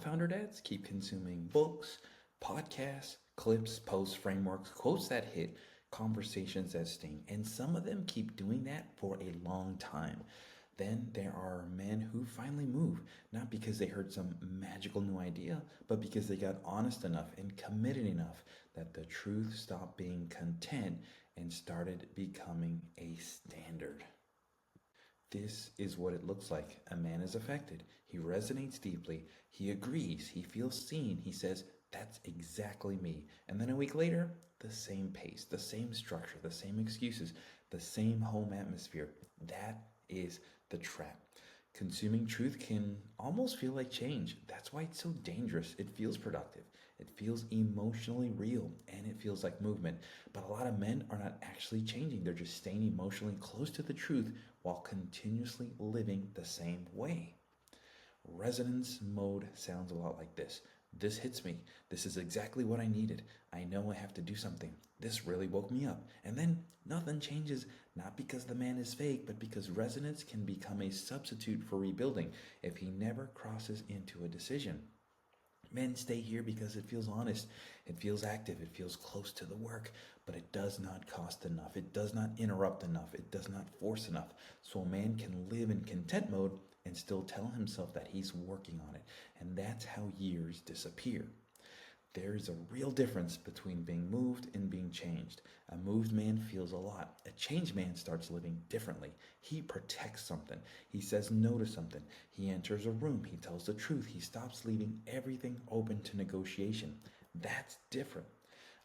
founder dads keep consuming books, podcasts, clips, posts, frameworks, quotes that hit, conversations that sting, and some of them keep doing that for a long time. Then there are men who finally move, not because they heard some magical new idea, but because they got honest enough and committed enough that the truth stopped being content and started becoming a standard. This is what it looks like. A man is affected. He resonates deeply. He agrees. He feels seen. He says, "That's exactly me." And then a week later, the same pace, the same structure, the same excuses, the same home atmosphere. That is the trap. Consuming truth can almost feel like change. That's why it's so dangerous. It feels productive, it feels emotionally real, and it feels like movement. But a lot of men are not actually changing, they're just staying emotionally close to the truth while continuously living the same way. Resonance mode sounds a lot like this. This hits me. This is exactly what I needed. I know I have to do something. This really woke me up. And then nothing changes, not because the man is fake, but because resonance can become a substitute for rebuilding if he never crosses into a decision. Men stay here because it feels honest, it feels active, it feels close to the work, but it does not cost enough, it does not interrupt enough, it does not force enough. So a man can live in content mode and still tell himself that he's working on it, and that's how years disappear. There's a real difference between being moved and being changed. A moved man feels a lot. A changed man starts living differently. He protects something. He says no to something. He enters a room. He tells the truth. He stops leaving everything open to negotiation. That's different.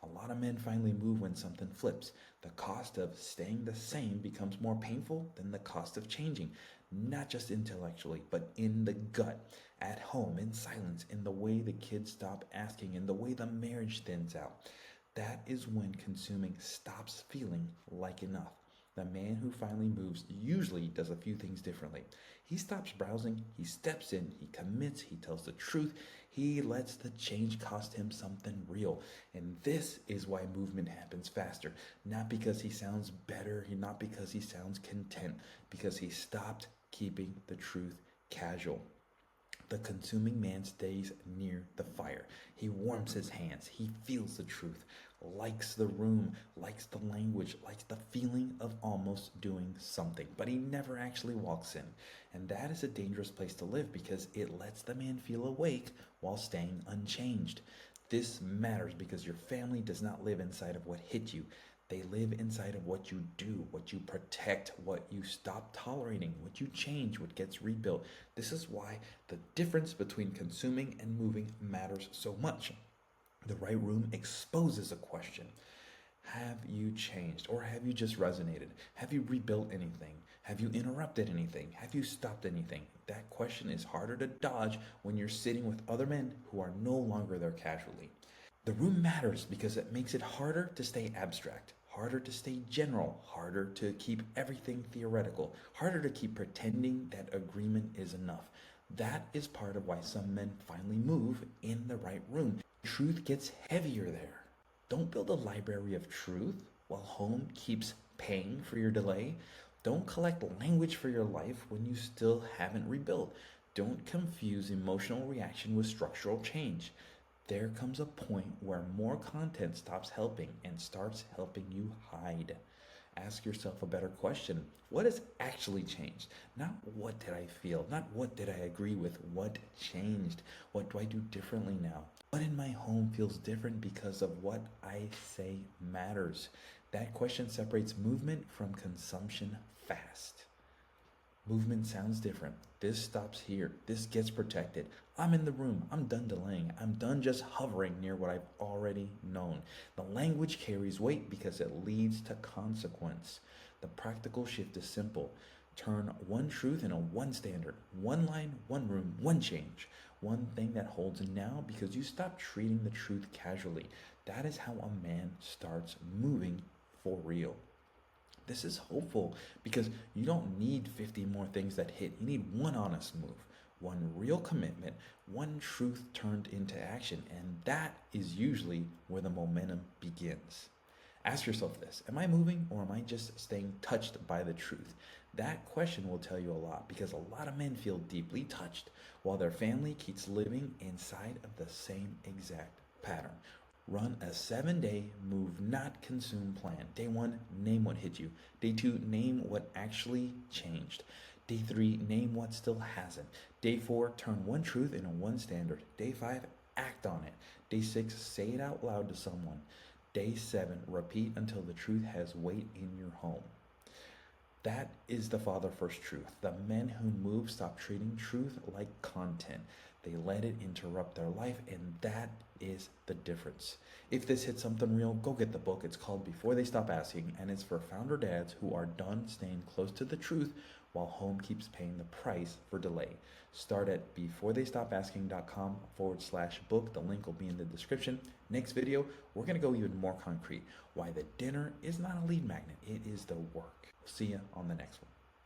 A lot of men finally move when something flips. The cost of staying the same becomes more painful than the cost of changing, not just intellectually, but in the gut, at home, in silence, in the way the kids stop asking, in the way the marriage thins out. That is when consuming stops feeling like enough. The man who finally moves usually does a few things differently. He stops browsing, he steps in, he commits, he tells the truth, he lets the change cost him something real. And this is why movement happens faster. Not because he sounds better, not because he sounds content, because he stopped keeping the truth casual. The consuming man stays near the fire. He warms his hands. He feels the truth, likes the room, likes the language, likes the feeling of almost doing something. But he never actually walks in. And that is a dangerous place to live because it lets the man feel awake while staying unchanged. This matters because your family does not live inside of what hit you. They live inside of what you do, what you protect, what you stop tolerating, what you change, what gets rebuilt. This is why the difference between consuming and moving matters so much. The right room exposes a question. Have you changed or have you just resonated? Have you rebuilt anything? Have you interrupted anything? Have you stopped anything? That question is harder to dodge when you're sitting with other men who are no longer there casually. The room matters because it makes it harder to stay abstract, harder to stay general, harder to keep everything theoretical, harder to keep pretending that agreement is enough. That is part of why some men finally move in the right room. Truth gets heavier there. Don't build a library of truth while home keeps paying for your delay. Don't collect language for your life when you still haven't rebuilt. Don't confuse emotional reaction with structural change. There comes a point where more content stops helping and starts helping you hide. Ask yourself a better question. What has actually changed? Not what did I feel, not what did I agree with, what changed? What do I do differently now? What in my home feels different because of what I say matters? That question separates movement from consumption fast. Movement sounds different. This stops here. This gets protected. I'm in the room. I'm done delaying. I'm done just hovering near what I've already known. The language carries weight because it leads to consequence. The practical shift is simple. Turn one truth into one standard, one line, one room, one change, one thing that holds now because you stop treating the truth casually. That is how a man starts moving for real. This is hopeful because you don't need 50 more things that hit. You need one honest move, one real commitment, one truth turned into action. And that is usually where the momentum begins. Ask yourself this: am I moving or am I just staying touched by the truth? That question will tell you a lot because a lot of men feel deeply touched while their family keeps living inside of the same exact pattern. Run a 7-day move not consume plan. Day 1, name what hit you. Day 2, name what actually changed. Day 3, name what still hasn't. Day 4, turn one truth into one standard. Day 5, act on it. Day 6, say it out loud to someone. Day 7, repeat until the truth has weight in your home. That is the father first truth. The men who move stop treating truth like content. They let it interrupt their life, and that is the difference. If this hits something real, go get the book. It's called Before They Stop Asking, and it's for founder dads who are done staying close to the truth while home keeps paying the price for delay. Start at beforetheystopasking.com/book. The link will be in the description. Next video, we're going to go even more concrete. Why the dinner is not a lead magnet, it is the work. See you on the next one.